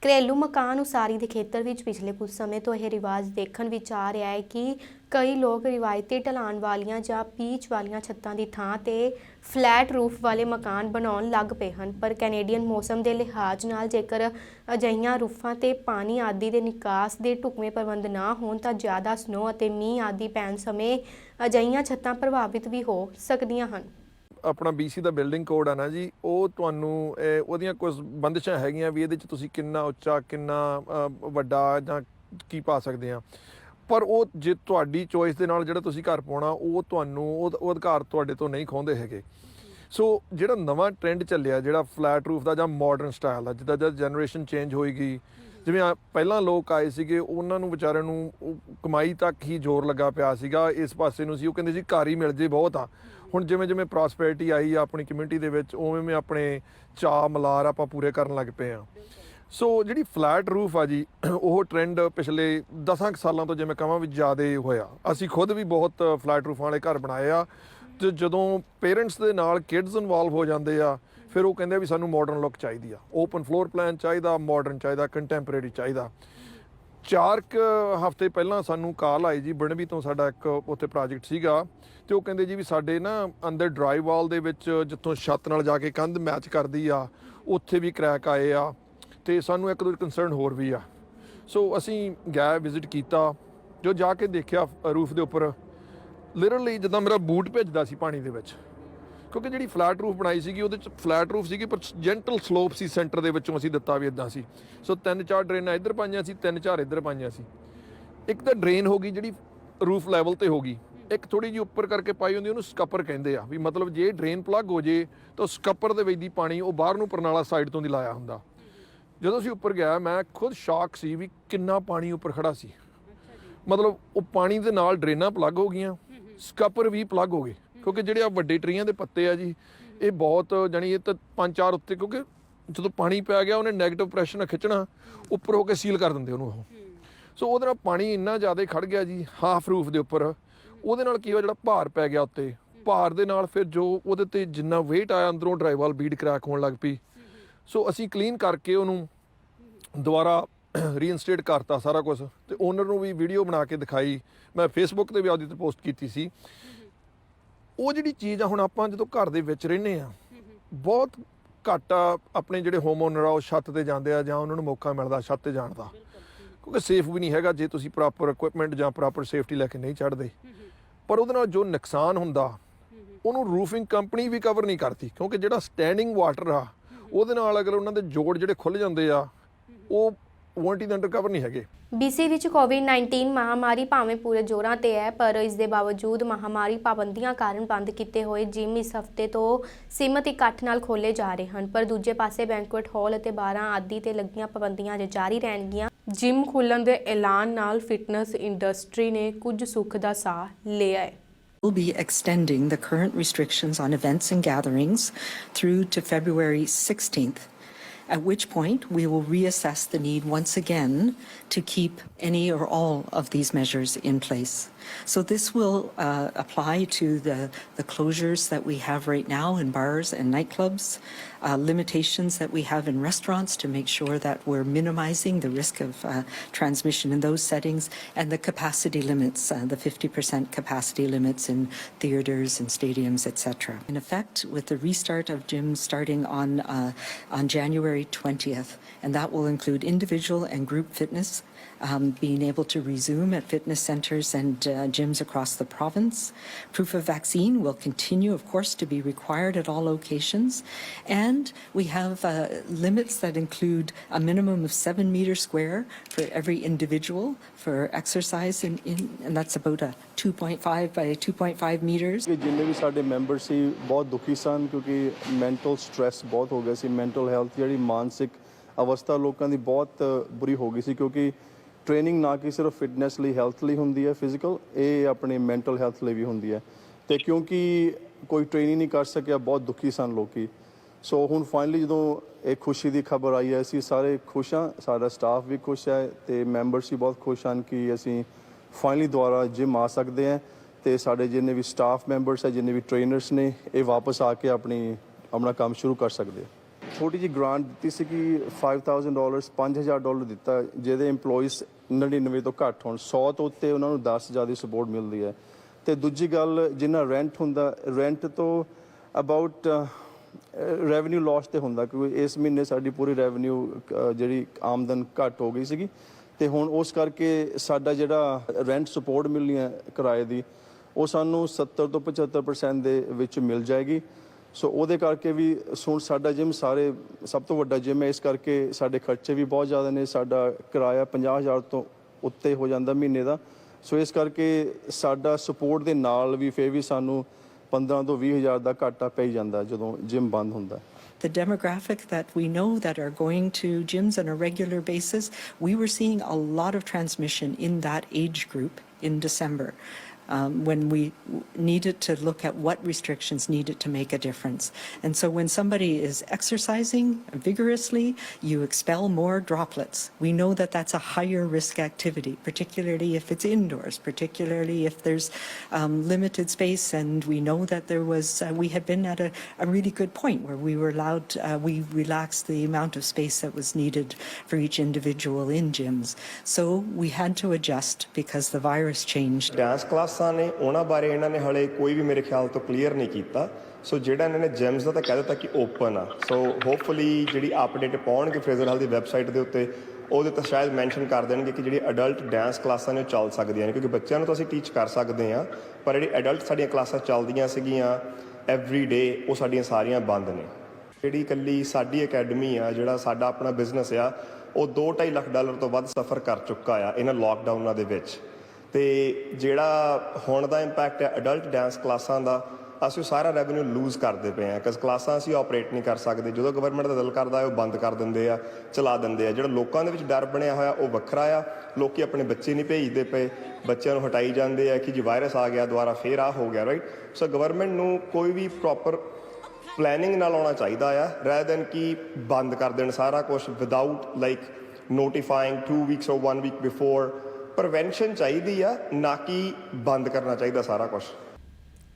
ਘਰੇਲੂ ਮਕਾਨ ਉਸਾਰੀ ਦੇ ਖੇਤਰ ਵਿੱਚ ਪਿਛਲੇ ਕੁਝ ਸਮੇਂ ਤੋਂ ਇਹ ਰਿਵਾਜ ਦੇਖਣ ਵਿੱਚ ਆ ਰਿਹਾ ਹੈ ਕਿ ਕਈ ਲੋਕ ਰਿਵਾਇਤੀ ਢਲਾਣ ਵਾਲੀਆਂ ਜਾਂ ਪੀਚ ਵਾਲੀਆਂ ਛੱਤਾਂ ਦੀ ਥਾਂ ਤੇ ਫਲੈਟ ਰੂਫ ਵਾਲੇ ਮਕਾਨ ਬਣਾਉਣ ਲੱਗ ਪਏ ਹਨ। ਪਰ ਕੈਨੇਡੀਅਨ ਮੌਸਮ ਦੇ ਲਿਹਾਜ਼ ਨਾਲ ਜੇਕਰ ਅਜਿਹੀਆਂ ਰੂਫਾਂ ਤੇ ਪਾਣੀ ਆਦਿ ਦੇ ਨਿਕਾਸ ਦੇ ਢੁਕਵੇਂ ਪ੍ਰਬੰਧ ਨਾ ਹੋਣ ਤਾਂ ਜ਼ਿਆਦਾ ਸਨੋ ਅਤੇ ਮੀਂਹ ਆਦਿ ਪੈਣ ਸਮੇਂ ਅਜਿਹੀਆਂ ਛੱਤਾਂ ਪ੍ਰਭਾਵਿਤ ਵੀ ਹੋ ਸਕਦੀਆਂ ਹਨ। ਆਪਣਾ BC ਦਾ ਬਿਲਡਿੰਗ ਕੋਡ ਆ ਨਾ ਜੀ, ਉਹ ਤੁਹਾਨੂੰ ਉਹਦੀਆਂ ਕੁਝ ਬੰਦਿਸ਼ਾਂ ਹੈਗੀਆਂ ਵੀ ਇਹਦੇ 'ਚ ਤੁਸੀਂ ਕਿੰਨਾ ਉੱਚਾ ਕਿੰਨਾ ਵੱਡਾ ਜਾਂ ਕੀ ਪਾ ਸਕਦੇ ਆ। ਪਰ ਉਹ ਜੇ ਤੁਹਾਡੀ ਚੋਇਸ ਦੇ ਨਾਲ ਜਿਹੜਾ ਤੁਸੀਂ ਘਰ ਪਾਉਣਾ ਉਹ ਤੁਹਾਨੂੰ ਉਹ ਅਧਿਕਾਰ ਤੁਹਾਡੇ ਤੋਂ ਨਹੀਂ ਖੋਹਦੇ ਹੈਗੇ। ਸੋ ਜਿਹੜਾ ਨਵਾਂ ਟ੍ਰੈਂਡ ਚੱਲਿਆ ਜਿਹੜਾ ਫਲੈਟ ਰੂਫ ਦਾ ਜਾਂ ਮਾਡਰਨ ਸਟਾਈਲ ਦਾ, ਜਿੱਦਾਂ ਜਦ ਜਨਰੇਸ਼ਨ ਚੇਂਜ ਹੋਏਗੀ, ਜਿਵੇਂ ਪਹਿਲਾਂ ਲੋਕ ਆਏ ਸੀਗੇ ਉਹਨਾਂ ਨੂੰ ਵਿਚਾਰਿਆਂ ਨੂੰ ਕਮਾਈ ਤੱਕ ਹੀ ਜ਼ੋਰ ਲੱਗਾ ਪਿਆ ਸੀਗਾ, ਇਸ ਪਾਸੇ ਨੂੰ ਸੀ। ਉਹ ਕਹਿੰਦੇ ਸੀ ਘਰ ਹੀ ਮਿਲ ਜੇ ਬਹੁਤ ਆ। ਹੁਣ ਜਿਵੇਂ ਜਿਵੇਂ ਪ੍ਰੋਸਪੈਰਿਟੀ ਆਈ ਆ ਆਪਣੀ ਕਮਿਊਨਿਟੀ ਦੇ ਵਿੱਚ, ਉਵੇਂ ਆਪਣੇ ਚਾਅ ਮਲਾਰ ਆਪਾਂ ਪੂਰੇ ਕਰਨ ਲੱਗ ਪਏ ਆ। ਸੋ ਜਿਹੜੀ ਫਲੈਟ ਰੂਫ ਆ ਜੀ, ਉਹ ਟ੍ਰੈਂਡ ਪਿਛਲੇ 10 ਸਾਲਾਂ ਤੋਂ ਜਿਵੇਂ ਕਹਾਂ ਵੀ ਜ਼ਿਆਦਾ ਹੋਇਆ। ਅਸੀਂ ਖੁਦ ਵੀ ਬਹੁਤ ਫਲੈਟ ਰੂਫਾਂ ਵਾਲੇ ਘਰ ਬਣਾਏ ਆ, ਅਤੇ ਜਦੋਂ ਪੇਰੈਂਟਸ ਦੇ ਨਾਲ ਕਿਡਸ ਇਨਵੋਲਵ ਹੋ ਜਾਂਦੇ ਆ ਫਿਰ ਉਹ ਕਹਿੰਦੇ ਵੀ ਸਾਨੂੰ ਮਾਡਰਨ ਲੁੱਕ ਚਾਹੀਦੀ ਆ, ਓਪਨ ਫਲੋਰ ਪਲਾਨ ਚਾਹੀਦਾ, ਮਾਡਰਨ ਚਾਹੀਦਾ, ਕੰਟੈਂਪਰੇਰੀ ਚਾਹੀਦਾ। 4 ਹਫ਼ਤੇ ਪਹਿਲਾਂ ਸਾਨੂੰ ਕਾਲ ਆਈ ਜੀ ਬਣਵੀ ਤੋਂ, ਸਾਡਾ ਇੱਕ ਉੱਥੇ ਪ੍ਰੋਜੈਕਟ ਸੀਗਾ, ਅਤੇ ਉਹ ਕਹਿੰਦੇ ਜੀ ਵੀ ਸਾਡੇ ਨਾ ਅੰਦਰ ਡਰਾਈ ਵਾਲ ਦੇ ਵਿੱਚ ਜਿੱਥੋਂ ਛੱਤ ਨਾਲ ਜਾ ਕੇ ਕੰਧ ਮੈਚ ਕਰਦੀ ਆ ਉੱਥੇ ਵੀ ਕਰੈਕ ਆਏ ਆ, ਅਤੇ ਸਾਨੂੰ ਇੱਕ ਦੋ ਕੰਸਰਨ ਹੋਰ ਵੀ ਆ। ਸੋ ਅਸੀਂ ਗਏ ਵਿਜ਼ਿਟ ਕੀਤਾ, ਜੋ ਜਾ ਕੇ ਦੇਖਿਆ ਰੂਫ ਦੇ ਉੱਪਰ ਲਿਟਰਲੀ ਜਿੱਦਾਂ ਮੇਰਾ ਬੂਟ ਭਿੱਜਦਾ ਸੀ ਪਾਣੀ ਦੇ ਵਿੱਚ, ਕਿਉਂਕਿ ਜਿਹੜੀ ਫਲੈਟ ਰੂਫ ਬਣਾਈ ਸੀਗੀ ਉਹਦੇ 'ਚ ਫਲੈਟ ਰੂਫ ਸੀਗੀ ਪਰ ਜੈਂਟਲ ਸਲੋਪ ਸੀ ਸੈਂਟਰ ਦੇ ਵਿੱਚੋਂ ਅਸੀਂ ਦਿੱਤਾ ਵੀ ਇੱਦਾਂ ਸੀ। ਸੋ 3-4 ਡਰੇਨਾਂ ਇੱਧਰ ਪਾਈਆਂ ਸੀ, 3-4 ਇੱਧਰ ਪਾਈਆਂ ਸੀ। ਇੱਕ ਤਾਂ ਡਰੇਨ ਹੋ ਗਈ ਜਿਹੜੀ ਰੂਫ ਲੈਵਲ 'ਤੇ ਹੋ ਗਈ, ਇੱਕ ਥੋੜ੍ਹੀ ਜਿਹੀ ਉੱਪਰ ਕਰਕੇ ਪਾਈ ਹੁੰਦੀ ਉਹਨੂੰ ਸਕੱਪਰ ਕਹਿੰਦੇ ਆ, ਵੀ ਮਤਲਬ ਜੇ ਡਰੇਨ ਪਲੱਗ ਹੋ ਜੇ ਤਾਂ ਸਕੱਪਰ ਦੇ ਵਿੱਚ ਦੀ ਪਾਣੀ ਉਹ ਬਾਹਰ ਨੂੰ ਪਰਨਾਲਾ ਸਾਈਡ ਤੋਂ ਦੀ ਲਾਇਆ ਹੁੰਦਾ। ਜਦੋਂ ਅਸੀਂ ਉੱਪਰ ਗਿਆ ਮੈਂ ਖੁਦ ਸ਼ੌਕ ਸੀ ਵੀ ਕਿੰਨਾ ਪਾਣੀ ਉੱਪਰ ਖੜਾ ਸੀ। ਮਤਲਬ ਉਹ ਪਾਣੀ ਦੇ ਨਾਲ ਡਰੇਨਾਂ ਪਲੱਗ ਹੋ ਗਈਆਂ, ਸਕੱਪਰ ਵੀ ਪਲੱਗ ਹੋ ਗਏ, ਕਿਉਂਕਿ ਜਿਹੜੇ ਆ ਵੱਡੇ ਟਰੀਆਂ ਦੇ ਪੱਤੇ ਆ ਜੀ ਇਹ ਬਹੁਤ ਜਾਣੀ ਇਹ ਤਾਂ 5-4 ਉੱਤੇ, ਕਿਉਂਕਿ ਜਦੋਂ ਪਾਣੀ ਪੈ ਗਿਆ ਉਹਨੇ ਨੈਗੇਟਿਵ ਪ੍ਰੈਸ਼ਰ ਨਾਲ ਖਿੱਚਣਾ ਉੱਪਰ ਹੋ ਕੇ ਸੀਲ ਕਰ ਦਿੰਦੇ ਉਹਨੂੰ ਉਹ। ਸੋ ਉਹਦੇ ਨਾਲ ਪਾਣੀ ਇੰਨਾ ਜ਼ਿਆਦਾ ਖੜ ਗਿਆ ਜੀ ਹਾਫ ਰੂਫ ਦੇ ਉੱਪਰ, ਉਹਦੇ ਨਾਲ ਕੀ ਹੋਇਆ ਜਿਹੜਾ ਭਾਰ ਪੈ ਗਿਆ ਉੱਤੇ, ਭਾਰ ਦੇ ਨਾਲ ਫਿਰ ਜੋ ਉਹਦੇ 'ਤੇ ਜਿੰਨਾ ਵੇਟ ਆਇਆ ਅੰਦਰੋਂ ਡਰਾਈ ਵਾਲ ਬੀਡ ਕਰੈਕ ਹੋਣ ਲੱਗ ਪਈ। ਸੋ ਅਸੀਂ ਕਲੀਨ ਕਰਕੇ ਉਹਨੂੰ ਦੁਬਾਰਾ ਰੀਇਨਸਟੇਟ ਕਰਤਾ ਸਾਰਾ ਕੁਝ, ਅਤੇ ਓਨਰ ਨੂੰ ਵੀ ਵੀਡੀਓ ਬਣਾ ਕੇ ਦਿਖਾਈ, ਮੈਂ ਫੇਸਬੁੱਕ 'ਤੇ ਵੀ ਆਪਦੀ 'ਤੇ ਪੋਸਟ ਕੀਤੀ ਸੀ। ਉਹ ਜਿਹੜੀ ਚੀਜ਼ ਆ ਹੁਣ ਆਪਾਂ ਜਦੋਂ ਘਰ ਦੇ ਵਿੱਚ ਰਹਿੰਦੇ ਆ ਬਹੁਤ ਘੱਟ ਆਪਣੇ ਜਿਹੜੇ ਹੋਮ ਓਨਰ ਆ ਉਹ ਛੱਤ 'ਤੇ ਜਾਂਦੇ ਆ ਜਾਂ ਉਹਨਾਂ ਨੂੰ ਮੌਕਾ ਮਿਲਦਾ ਛੱਤ 'ਤੇ ਜਾਣ ਦਾ, ਕਿਉਂਕਿ ਸੇਫ ਵੀ ਨਹੀਂ ਹੈਗਾ ਜੇ ਤੁਸੀਂ ਪ੍ਰੋਪਰ ਇਕੁਇਪਮੈਂਟ ਜਾਂ ਪ੍ਰੋਪਰ ਸੇਫਟੀ ਲੈ ਕੇ ਨਹੀਂ ਚੜ੍ਹਦੇ। ਪਰ ਉਹਦੇ ਨਾਲ ਜੋ ਨੁਕਸਾਨ ਹੁੰਦਾ ਉਹਨੂੰ ਰੂਫਿੰਗ ਕੰਪਨੀ ਵੀ ਕਵਰ ਨਹੀਂ ਕਰਦੀ, ਕਿਉਂਕਿ ਜਿਹੜਾ ਸਟੈਂਡਿੰਗ ਵਾਟਰ ਆ ਉਹਦੇ ਨਾਲ ਅਗਰ ਉਹਨਾਂ ਦੇ ਜੋੜ ਜਿਹੜੇ ਖੁੱਲ੍ਹ ਜਾਂਦੇ ਆ ਉਹ ਵਾਰੰਟੀ ਦੇ ਅੰਡਰ ਕਵਰ ਨਹੀਂ ਹੈਗੇ। BC ਵਿੱਚ ਕੋਵਿਡ-19 ਮਹਾਮਾਰੀ ਭਾਵੇਂ ਪੂਰੇ ਜ਼ੋਰਾਂ ਤੇ ਹੈ, ਪਰ ਇਸ ਦੇ ਬਾਵਜੂਦ ਮਹਾਮਾਰੀ ਪਾਬੰਦੀਆਂ ਕਾਰਨ ਬੰਦ ਕੀਤੇ ਹੋਏ ਜਿਮ ਇਸ ਹਫ਼ਤੇ ਤੋਂ ਸੀਮਤ ਇਕੱਠ ਨਾਲ ਖੋਲ੍ਹੇ ਜਾ ਰਹੇ ਹਨ। ਪਰ ਦੂਜੇ ਪਾਸੇ ਬੈਂਕੁਏਟ ਹਾਲ ਅਤੇ ਬਾਰਾਂ ਆਦਿ ਤੇ ਲੱਗੀਆਂ ਪਾਬੰਦੀਆਂ ਅਜੇ ਜਾਰੀ ਰਹਿਣਗੀਆਂ। ਜਿਮ ਖੁੱਲ੍ਹਣ ਦੇ ਐਲਾਨ ਨਾਲ ਫਿਟਨੈਸ ਇੰਡਸਟਰੀ ਨੇ ਕੁਝ ਸੁੱਖ ਦਾ ਸਾਹ ਲਿਆ ਹੈ। We'll be extending the current restrictions on events and gatherings through to February 16th. At which point we will reassess the need once again to keep any or all of these measures in place. So this will apply to the closures that we have right now in bars and nightclubs, limitations that we have in restaurants to make sure that we're minimizing the risk of transmission in those settings, and the capacity limits, the 50% capacity limits in theaters and stadiums, etc. In effect, with the restart of gyms starting on January 20th, and that will include individual and group fitness, being able to resume at fitness centres and gyms across the province. Proof of vaccine will continue, of course, to be required at all locations. And we have limits that include a minimum of 7 meters square for every individual for exercise, and that's about a 2.5 by 2.5 meters. ਜਿੰਨੇ ਵੀ ਸਾਡੇ member ਸੀ ਬਹੁਤ ਦੁਖੀ ਸਨ, ਕਿਉਂਕਿ mental stress ਬਹੁਤ ਹੋ ਗਿਆ ਸੀ। Mental health ਜਿਹੜੀ ਮਾਨਸਿਕ ਅਵਸਥਾ ਲੋਕਾਂ ਦੀ ਬਹੁਤ ਬੁਰੀ ਹੋ ਗਈ ਸੀ, ਕਿਉਂਕਿ ਟ੍ਰੇਨਿੰਗ ਨਾ ਕਿ ਸਿਰਫ ਫਿਟਨੈਸ ਲਈ ਹੈਲਥ ਲਈ ਹੁੰਦੀ ਹੈ ਫਿਜ਼ੀਕਲ, ਇਹ ਆਪਣੀ ਮੈਂਟਲ ਹੈਲਥ ਲਈ ਵੀ ਹੁੰਦੀ ਹੈ। ਅਤੇ ਕਿਉਂਕਿ ਕੋਈ ਟ੍ਰੇਨਿੰਗ ਨਹੀਂ ਕਰ ਸਕਿਆ ਬਹੁਤ ਦੁਖੀ ਸਨ ਲੋਕੀ। ਸੋ ਹੁਣ ਫਾਈਨਲੀ ਜਦੋਂ ਇਹ ਖੁਸ਼ੀ ਦੀ ਖਬਰ ਆਈ ਹੈ ਅਸੀਂ ਸਾਰੇ ਖੁਸ਼ ਹਾਂ, ਸਾਡਾ ਸਟਾਫ ਵੀ ਖੁਸ਼ ਹੈ ਅਤੇ ਮੈਂਬਰਸ ਵੀ ਬਹੁਤ ਖੁਸ਼ ਹਨ ਕਿ ਅਸੀਂ ਫਾਈਨਲੀ ਦੁਬਾਰਾ ਜਿਮ ਆ ਸਕਦੇ ਹਾਂ, ਅਤੇ ਸਾਡੇ ਜਿੰਨੇ ਵੀ ਸਟਾਫ ਮੈਂਬਰਸ ਹੈ ਜਿੰਨੇ ਵੀ ਟ੍ਰੇਨਰਸ ਨੇ ਇਹ ਵਾਪਸ ਆ ਕੇ ਆਪਣਾ ਕੰਮ ਸ਼ੁਰੂ ਕਰ ਸਕਦੇ ਆ। ਛੋਟੀ ਜਿਹੀ ਗ੍ਰਾਂਟ ਦਿੱਤੀ ਸੀ ਕਿ $5,000 $5,000 ਦਿੱਤਾ ਜਿਹਦੇ EMPLOYEES 99 ਤੋਂ ਘੱਟ ਹੋਣ, 100 ਤੋਂ ਉੱਤੇ ਉਹਨਾਂ ਨੂੰ 10,000 ਦੀ ਸਪੋਰਟ ਮਿਲਦੀ ਹੈ। ਤੇ ਦੂਜੀ ਗੱਲ, ਜਿੰਨਾ ਰੈਂਟ ਹੁੰਦਾ, ਰੈਂਟ ਤੋਂ ਅਬਾਊਟ ਰੈਵਨਿਊ ਲਾਸ ਤੇ ਹੁੰਦਾ, ਕਿਉਂਕਿ ਇਸ ਮਹੀਨੇ ਸਾਡੀ ਪੂਰੀ ਰੈਵਨਿਊ ਜਿਹੜੀ ਆਮਦਨ ਘੱਟ ਹੋ ਗਈ ਸੀਗੀ ਤੇ ਹੁਣ ਉਸ ਕਰਕੇ ਸਾਡਾ ਜਿਹੜਾ ਰੈਂਟ ਸਪੋਰਟ ਮਿਲਣੀ ਹੈ ਕਿਰਾਏ ਦੀ, ਉਹ ਸਾਨੂੰ 70 ਤੋਂ 75% ਦੇ ਵਿੱਚ ਮਿਲ ਜਾਏਗੀ। ਸੋ ਉਹਦੇ ਕਰਕੇ ਵੀ ਹੁਣ ਸਾਡਾ ਜਿਮ ਸਭ ਤੋਂ ਵੱਡਾ ਜਿਮ ਹੈ, ਇਸ ਕਰਕੇ ਸਾਡੇ ਖਰਚੇ ਵੀ ਬਹੁਤ ਜ਼ਿਆਦਾ ਨੇ। ਸਾਡਾ ਕਿਰਾਇਆ 50,000 ਤੋਂ ਉੱਤੇ ਹੋ ਜਾਂਦਾ ਮਹੀਨੇ ਦਾ। ਸੋ ਇਸ ਕਰਕੇ ਸਾਡਾ ਸਪੋਰਟ ਦੇ ਨਾਲ ਵੀ ਫਿਰ ਵੀ ਸਾਨੂੰ 15 ਤੋਂ 20,000 ਦਾ ਘਾਟਾ ਪੈ ਜਾਂਦਾ ਜਦੋਂ ਜਿਮ ਬੰਦ ਹੁੰਦਾ। The demographic that we know that are going to gyms on a regular basis, we were seeing a lot of transmission in that age group in December. When we needed to look at what restrictions needed to make a difference. And so when somebody is exercising vigorously, you expel more droplets. We know that that's a higher risk activity, particularly if it's indoors, particularly if there's limited space. And we know that we had been at a really good point where we were allowed, we relaxed the amount of space that was needed for each individual in gyms. So we had to adjust because the virus changed. Dance class ਨੇ ਉਹਨਾਂ ਬਾਰੇ ਇਹਨਾਂ ਨੇ ਹਲੇ ਕੋਈ ਵੀ ਮੇਰੇ ਖਿਆਲ ਤੋਂ ਕਲੀਅਰ ਨਹੀਂ ਕੀਤਾ। ਸੋ ਜਿਹੜਾ ਇਹਨਾਂ ਨੇ ਜਿਮਸ ਦਾ ਤਾਂ ਕਹਿ ਦਿੱਤਾ ਕਿ ਓਪਨ ਆ। ਸੋ ਹੋਪਫੁਲੀ ਜਿਹੜੀ ਅਪਡੇਟ ਪਾਉਣਗੇ ਫਰੇਜ਼ਰ ਹਾਲ ਦੀ ਵੈਬਸਾਈਟ ਦੇ ਉੱਤੇ, ਉਹਦੇ ਤਾਂ ਸ਼ਾਇਦ ਮੈਂਸ਼ਨ ਕਰ ਦੇਣਗੇ ਕਿ ਜਿਹੜੀ ਅਡਲਟ ਡਾਂਸ ਕਲਾਸਾਂ ਨੇ ਉਹ ਚੱਲ ਸਕਦੀਆਂ ਨੇ, ਕਿਉਂਕਿ ਬੱਚਿਆਂ ਨੂੰ ਤਾਂ ਅਸੀਂ ਟੀਚ ਕਰ ਸਕਦੇ ਹਾਂ, ਪਰ ਜਿਹੜੀ ਅਡਲਟ ਸਾਡੀਆਂ ਕਲਾਸਾਂ ਚੱਲਦੀਆਂ ਸੀਗੀਆਂ ਐਵਰੀ ਡੇ, ਉਹ ਸਾਡੀਆਂ ਸਾਰੀਆਂ ਬੰਦ ਨੇ। ਜਿਹੜੀ ਇਕੱਲੀ ਸਾਡੀ ਅਕੈਡਮੀ ਆ, ਜਿਹੜਾ ਸਾਡਾ ਆਪਣਾ ਬਿਜ਼ਨਸ ਆ, ਉਹ $2.5 ਲੱਖ ਤੋਂ ਵੱਧ ਸਫਰ ਕਰ ਚੁੱਕਾ ਆ ਇਹਨਾਂ ਲੋਕਡਾਊਨਾਂ ਦੇ ਵਿੱਚ। ਤੇ ਜਿਹੜਾ ਹੁਣ ਦਾ ਇੰਪੈਕਟ ਹੈ ਅਡਲਟ ਡਾਂਸ ਕਲਾਸਾਂ ਦਾ, ਅਸੀਂ ਸਾਰਾ ਰੈਵਨਿਊ ਲੂਜ਼ ਕਰਦੇ ਪਏ ਹਾਂ, ਕਿਉਂਕਿ ਕਲਾਸਾਂ ਅਸੀਂ ਆਪਰੇਟ ਨਹੀਂ ਕਰ ਸਕਦੇ। ਜਦੋਂ ਗਵਰਨਮੈਂਟ ਦਾ ਦਿਲ ਕਰਦਾ ਹੈ ਉਹ ਬੰਦ ਕਰ ਦਿੰਦੇ ਆ, ਚਲਾ ਦਿੰਦੇ ਆ। ਜਿਹੜਾ ਲੋਕਾਂ ਦੇ ਵਿੱਚ ਡਰ ਬਣਿਆ ਹੋਇਆ ਉਹ ਵੱਖਰਾ ਆ। ਲੋਕ ਆਪਣੇ ਬੱਚੇ ਨਹੀਂ ਭੇਜਦੇ ਪਏ, ਬੱਚਿਆਂ ਨੂੰ ਹਟਾਈ ਜਾਂਦੇ ਆ ਕਿ ਜੀ ਵਾਇਰਸ ਆ ਗਿਆ ਦੁਬਾਰਾ, ਫੇਰ ਆ ਹੋ ਗਿਆ, ਰਾਈਟ। ਸੋ ਗਵਰਨਮੈਂਟ ਨੂੰ ਕੋਈ ਵੀ ਪ੍ਰੋਪਰ ਪਲੈਨਿੰਗ ਨਾਲ ਆਉਣਾ ਚਾਹੀਦਾ ਆ, ਰੈਦਰ ਦੈਨ ਕਿ ਬੰਦ ਕਰ ਦੇਣ ਸਾਰਾ ਕੁਛ without like notifying 2 weeks or 1 week before। Prevention ਚਾਹੀਦੀ ਆ, ਨਾ ਕਿ ਬੰਦ ਕਰਨਾ ਚਾਹੀਦਾ ਸਾਰਾ ਕੁਝ।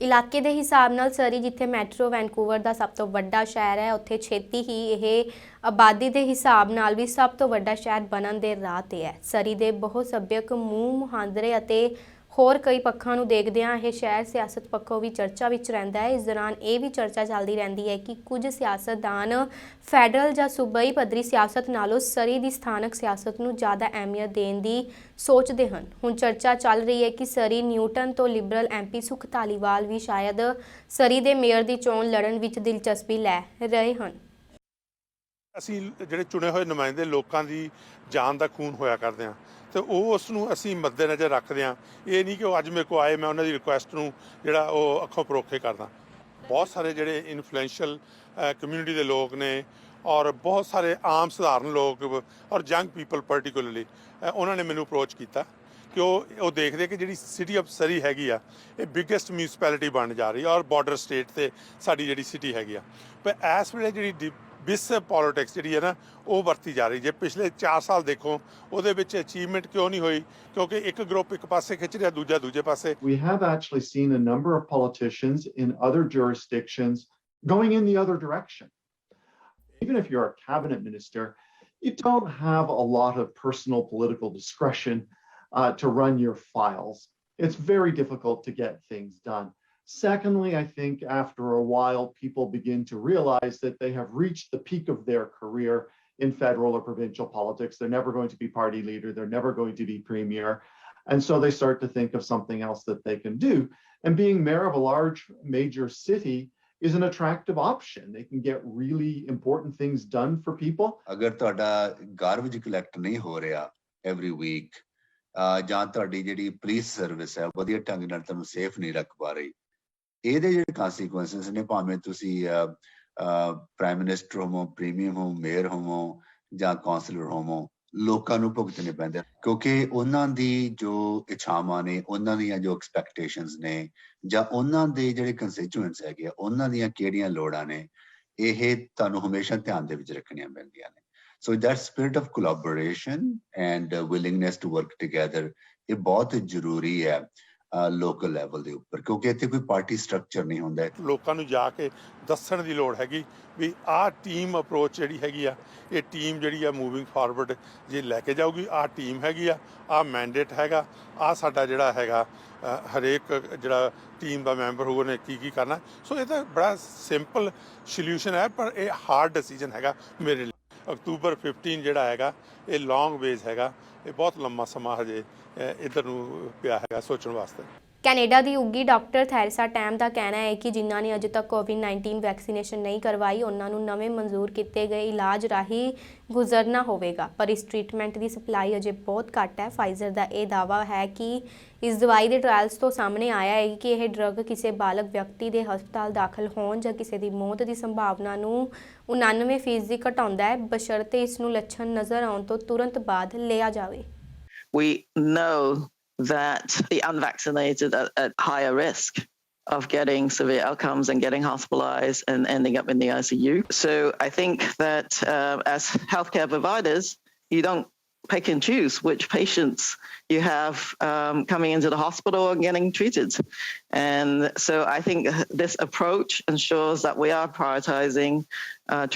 ਇਲਾਕੇ ਦੇ ਹਿਸਾਬ ਨਾਲ ਸਰੀ, ਜਿੱਥੇ ਮੈਟਰੋ ਵੈਨਕੂਵਰ ਦਾ ਸਭ ਤੋਂ ਵੱਡਾ ਸ਼ਹਿਰ ਹੈ, ਉੱਥੇ ਛੇਤੀ ਹੀ ਇਹ ਆਬਾਦੀ ਦੇ ਹਿਸਾਬ ਨਾਲ ਵੀ ਸਭ ਤੋਂ ਵੱਡਾ ਸ਼ਹਿਰ ਬਣਨ ਦੇ ਰਾਹ ਤੇ ਹੈ। ਸਰੀ ਦੇ ਬਹੁਤ ਸੱਭਿਅਕ ਮੂੰਹ ਮੁਹਾਂਦਰੇ ਅਤੇ ਹੋਰ ਕਈ ਪੱਖਾਂ ਨੂੰ ਦੇਖਦਿਆਂ ਇਹ ਸ਼ਹਿਰ ਸਿਆਸਤ ਪੱਖੋਂ ਵੀ ਚਰਚਾ ਵਿੱਚ ਰਹਿੰਦਾ ਹੈ। ਇਸ ਦੌਰਾਨ ਇਹ ਵੀ ਚਰਚਾ ਚੱਲਦੀ ਰਹਿੰਦੀ ਹੈ ਕਿ ਕੁਝ ਸਿਆਸਤਦਾਨ ਫੈਡਰਲ ਜਾਂ ਸੂਬਾਈ ਪੱਧਰੀ ਸਿਆਸਤ ਨਾਲੋਂ ਸਰੀ ਦੀ ਸਥਾਨਕ ਸਿਆਸਤ ਨੂੰ ਜ਼ਿਆਦਾ ਅਹਿਮੀਅਤ ਦੇਣ ਦੀ ਸੋਚਦੇ ਹਨ। ਹੁਣ ਚਰਚਾ ਚੱਲ ਰਹੀ ਹੈ ਕਿ ਸਰੀ ਨਿਊਟਨ ਤੋਂ ਲਿਬਰਲ MP ਸੁਖ ਧਾਲੀਵਾਲ ਵੀ ਸ਼ਾਇਦ ਸਰੀ ਦੇ ਮੇਅਰ ਦੀ ਚੋਣ ਲੜਨ ਵਿੱਚ ਦਿਲਚਸਪੀ ਲੈ ਰਹੇ ਹਨ। ਅਸੀਂ ਜਿਹੜੇ ਚੁਣੇ ਹੋਏ ਨੁਮਾਇੰਦੇ ਲੋਕਾਂ ਦੀ ਜਾਨ ਦਾ ਖੂਨ ਹੋਇਆ ਕਰਦੇ ਹਾਂ, ਤੇ ਉਹ ਉਸ ਨੂੰ ਅਸੀਂ ਮੱਦੇਨਜ਼ਰ ਰੱਖਦੇ ਹਾਂ। ਇਹ ਨਹੀਂ ਕਿ ਉਹ ਅੱਜ ਮੇਰੇ ਕੋਲ ਆਏ ਮੈਂ ਉਹਨਾਂ ਦੀ ਰਿਕੁਐਸਟ ਨੂੰ ਜਿਹੜਾ ਉਹ ਅੱਖੋਂ ਪਰੋਖੇ ਕਰਦਾ। ਬਹੁਤ ਸਾਰੇ ਜਿਹੜੇ ਇਨਫਲੂਐਂਸ਼ੀਅਲ ਕਮਿਊਨਿਟੀ ਦੇ ਲੋਕ ਨੇ ਔਰ ਬਹੁਤ ਸਾਰੇ ਆਮ ਸਧਾਰਨ ਲੋਕ ਔਰ ਯੰਗ ਪੀਪਲ ਪਰਟੀਕੂਲਰਲੀ, ਉਹਨਾਂ ਨੇ ਮੈਨੂੰ ਅਪਰੋਚ ਕੀਤਾ ਕਿ ਉਹ ਦੇਖਦੇ ਕਿ ਜਿਹੜੀ ਸਿਟੀ ਆਫ ਸਰੀ ਹੈਗੀ ਆ, ਇਹ ਬਿਗੇਸਟ ਮਿਊਨਿਸਪੈਲਿਟੀ ਬਣ ਜਾ ਰਹੀ ਔਰ ਬਾਰਡਰ ਸਟੇਟ 'ਤੇ ਸਾਡੀ ਜਿਹੜੀ ਸਿਟੀ ਹੈਗੀ ਆ। ਪਰ ਇਸ ਵੇਲੇ ਜਿਹੜੀ ਬਿਸ ਪੋਲੀਟਿਕਸ ਜਿਹੜੀ ਹੈ ਨਾ, ਉਹ ਵਰਤੀ ਜਾ ਰਹੀ। ਜੇ ਪਿਛਲੇ 4 ਸਾਲ ਦੇਖੋ, ਉਹਦੇ ਵਿੱਚ ਅਚੀਵਮੈਂਟ ਕਿਉਂ ਨਹੀਂ ਹੋਈ? ਕਿਉਂਕਿ ਇੱਕ ਗਰੁੱਪ ਇੱਕ ਪਾਸੇ ਖਿੱਚ ਰਿਹਾ, ਦੂਜਾ ਦੂਜੇ ਪਾਸੇ। We have actually seen a number of politicians in other jurisdictions going in the other direction. Even if you're a cabinet minister, you don't have a lot of personal political discretion to run your files. It's very difficult to get things done. Secondly, I think after a while, people begin to realize that they have reached the peak of their career in federal or provincial politics. They're never going to be party leader. They're never going to be premier. And so they start to think of something else that they can do. And being mayor of a large major city is an attractive option. They can get really important things done for people. ਅਗਰ ਤੁਹਾਡਾ garbage collect ਨਹੀਂ ਹੋ ਰਿਹਾ every week, ਜਾਂ ਤੁਹਾਡੀ ਜਿਹੜੀ police service ਹੈ ਵਧੀਆ ਢੰਗ ਨਾਲ ਤੁਹਾਨੂੰ ਸੇਫ ਨਹੀਂ ਰੱਖ ਪਾ ਰਹੀ, ਇਹਦੇ ਜਿਹੜੇ consequences ਨੇ, ਭਾਵੇਂ ਤੁਸੀਂ ਪ੍ਰਾਈਮ ਮਿਨਿਸਟਰ ਹੋਵੋ, ਪ੍ਰੀਮੀਅਰ ਹੋ, ਮੇਅਰ ਹੋਵੋ ਜਾਂ ਕਾਉਂਸਲਰ ਹੋਵੋ, ਲੋਕਾਂ ਨੂੰ ਭੁਗਤਣੇ ਪੈਂਦੇ, ਕਿਉਂਕਿ ਉਹਨਾਂ ਦੀ ਜੋ ਇੱਛਾਵਾਂ ਨੇ, ਉਹਨਾਂ ਦੀਆਂ ਜੋ ਐਕਸਪੈਕਟੇਸ਼ਨਸ ਨੇ, ਜਾਂ ਉਹਨਾਂ ਦੇ ਜਿਹੜੇ ਕੰਸਟੀਚੂਐਂਟਸ ਹੈਗੇ ਆ, ਉਹਨਾਂ ਦੀਆਂ ਕਿਹੜੀਆਂ ਲੋੜਾਂ ਨੇ, ਇਹ ਤੁਹਾਨੂੰ ਹਮੇਸ਼ਾ ਧਿਆਨ ਦੇ ਵਿੱਚ ਰੱਖਣੀਆਂ ਪੈਂਦੀਆਂ ਨੇ। So that spirit of collaboration and willingness to work together, ਇਹ ਬਹੁਤ ਜ਼ਰੂਰੀ ਹੈ ਲੋਕਲ ਲੈਵਲ ਦੇ ਉੱਪਰ, ਕਿਉਂਕਿ ਇੱਥੇ ਕੋਈ ਪਾਰਟੀ ਸਟਰਕਚਰ ਨਹੀਂ ਹੁੰਦਾ ਹੈ। ਲੋਕਾਂ ਨੂੰ ਜਾ ਕੇ ਦੱਸਣ ਦੀ ਲੋੜ ਹੈਗੀ ਵੀ ਆਹ ਟੀਮ ਅਪਰੋਚ ਜਿਹੜੀ ਹੈਗੀ ਆ, ਇਹ ਟੀਮ ਜਿਹੜੀ ਆ ਮੂਵਿੰਗ ਫਾਰਵਰਡ ਜੇ ਲੈ ਕੇ ਜਾਊਗੀ, ਆਹ ਟੀਮ ਹੈਗੀ ਆ, ਆਹ ਮੈਂਡੇਟ ਹੈਗਾ, ਆਹ ਸਾਡਾ ਜਿਹੜਾ ਹੈਗਾ ਹਰੇਕ ਜਿਹੜਾ ਟੀਮ ਦਾ ਮੈਂਬਰ ਹੋਊ ਉਹਨੇ ਕੀ ਕਰਨਾ। ਸੋ ਇਹ ਤਾਂ ਬੜਾ ਸਿੰਪਲ ਸੋਲਿਊਸ਼ਨ ਹੈ, ਪਰ ਇਹ ਹਾਰਡ ਡਿਸੀਜਨ ਹੈਗਾ ਮੇਰੇ ਲਈ। ਅਕਤੂਬਰ 15 ਜਿਹੜਾ ਹੈਗਾ ਇਹ ਲੌਂਗ ਵੇਜ਼ ਹੈਗਾ, ਇਹ ਬਹੁਤ ਲੰਮਾ ਸਮਾਂ ਹਜੇ ਇੱਧਰ ਨੂੰ ਪਿਆ ਹੈਗਾ ਸੋਚਣ ਵਾਸਤੇ। ਕੈਨੇਡਾ ਦੀ ਉੱਗੀ ਡਾਕਟਰ ਥੈਰੇਸਾ ਟੈਮ ਦਾ ਕਹਿਣਾ ਹੈ ਕਿ ਜਿਨ੍ਹਾਂ ਨੇ ਅਜੇ ਤੱਕ ਕੋਵਿਡ-19 ਵੈਕਸੀਨੇਸ਼ਨ ਨਹੀਂ ਕਰਵਾਈ ਉਹਨਾਂ ਨੂੰ ਨਵੇਂ ਮਨਜ਼ੂਰ ਕੀਤੇ ਗਏ ਇਲਾਜ ਰਾਹੀਂ ਗੁਜ਼ਰਨਾ ਹੋਵੇਗਾ, ਪਰ ਇਸ ਟ੍ਰੀਟਮੈਂਟ ਦੀ ਸਪਲਾਈ ਅਜੇ ਬਹੁਤ ਘੱਟ ਹੈ। ਫਾਈਜ਼ਰ ਦਾ ਇਹ ਦਾਅਵਾ ਹੈ ਕਿ ਇਸ ਦਵਾਈ ਦੇ ਟ੍ਰਾਇਲਸ ਤੋਂ ਸਾਹਮਣੇ ਆਇਆ ਹੈ ਕਿ ਇਹ ਡਰੱਗ ਕਿਸੇ ਬਾਲਗ ਵਿਅਕਤੀ ਦੇ ਹਸਪਤਾਲ ਦਾਖਲ ਹੋਣ ਜਾਂ ਕਿਸੇ ਦੀ ਮੌਤ ਦੀ ਸੰਭਾਵਨਾ ਨੂੰ 99% ਘਟਾਉਂਦਾ ਹੈ, ਬਸ਼ਰਤੇ ਇਸ ਨੂੰ ਲੱਛਣ ਨਜ਼ਰ ਆਉਣ ਤੋਂ ਤੁਰੰਤ ਬਾਅਦ ਲਿਆ ਜਾਵੇ। We know that the unvaccinated are at higher risk of getting severe outcomes and getting hospitalized and ending up in the ICU. So I think that as healthcare providers, you don't pick and choose which patients you have coming into the hospital and getting treated. And so I think this approach ensures that we are prioritizing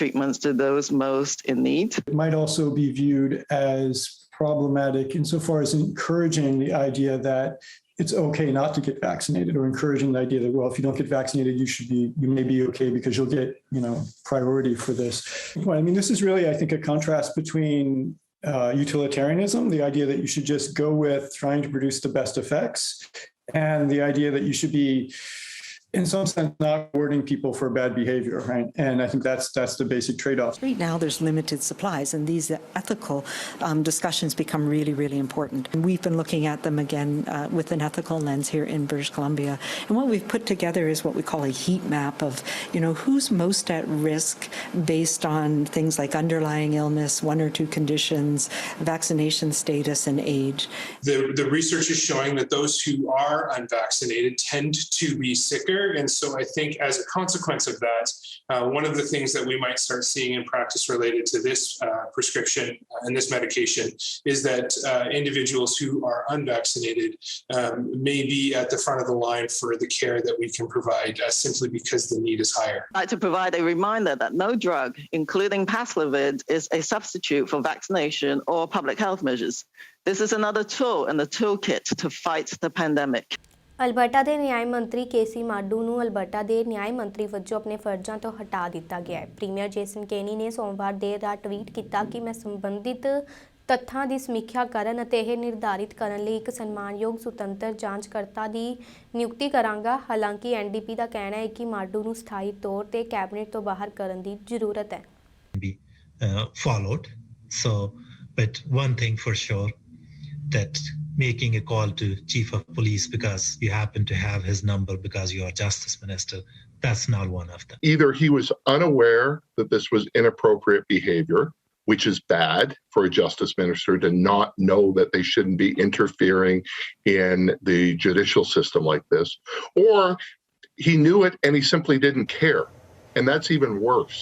treatments to those most in need. It might also be viewed as problematic insofar as encouraging the idea that it's okay not to get vaccinated, or encouraging the idea that, well, if you don't get vaccinated, you may be okay because you'll get, priority for this. Well, I mean, this is really, I think, a contrast between utilitarianism, the idea that you should just go with trying to produce the best effects, and the idea that you should be, in some sense, not rewarding people for bad behavior, right? And I think that's the basic trade-off. Right now, there's limited supplies, and these ethical discussions become really, really important. And we've been looking at them again with an ethical lens here in British Columbia. And what we've put together is what we call a heat map of, who's most at risk based on things like underlying illness, one or two conditions, vaccination status, and age. The research is showing that those who are unvaccinated tend to be sicker. And so I think as a consequence of that, one of the things that we might start seeing in practice related to this prescription and this medication is that individuals who are unvaccinated may be at the front of the line for the care that we can provide simply because the need is higher. I'd like to provide a reminder that no drug, including Paxlovid, is a substitute for vaccination or public health measures. This is another tool in the toolkit to fight the pandemic. Alberta ਦੇ ਨਿਆਂ ਮੰਤਰੀ ਕੇਸੀ ਮਾਡੂ ਨੂੰ Alberta ਦੇ ਨਿਆਂ ਮੰਤਰੀ ਵਜੋਂ ਆਪਣੇ ਫਰਜ਼ਾਂ ਤੋਂ ਹਟਾ ਦਿੱਤਾ ਗਿਆ ਹੈ। ਪ੍ਰੀਮੀਅਰ ਜੇਸਨ ਕੇਨੀ ਨੇ ਸੋਮਵਾਰ ਦੇਰ ਰਾਤ ਟਵੀਟ ਕੀਤਾ ਕਿ ਮੈਂ ਸੰਬੰਧਿਤ ਤੱਥਾਂ ਦੀ ਸਮੀਖਿਆ ਕਰਨ ਅਤੇ ਇਹ ਨਿਰਧਾਰਿਤ ਕਰਨ ਲਈ ਇੱਕ ਸਨਮਾਨਯੋਗ ਸੁਤੰਤਰ ਜਾਂਚਕਰਤਾ ਦੀ ਨਿਯੁਕਤੀ ਕਰਾਂਗਾ। ਹਾਲਾਂਕਿ ਐਨਡੀਪੀ ਦਾ ਕਹਿਣਾ ਹੈ ਕਿ ਮਾਡੂ ਨੂੰ ਸਥਾਈ ਤੌਰ ਤੇ ਕੈਬਨਿਟ ਤੋਂ ਬਾਹਰ ਕਰਨ ਦੀ ਜ਼ਰੂਰਤ ਹੈ। Followed. So, but one thing for sure, that making a call to chief of police because you happen to have his number because you are justice minister, that's not one of them. Either he was unaware that this was inappropriate behavior, which is bad for a justice minister to not know that they shouldn't be interfering in the judicial system like this, or he knew it and he simply didn't care. And that's even worse.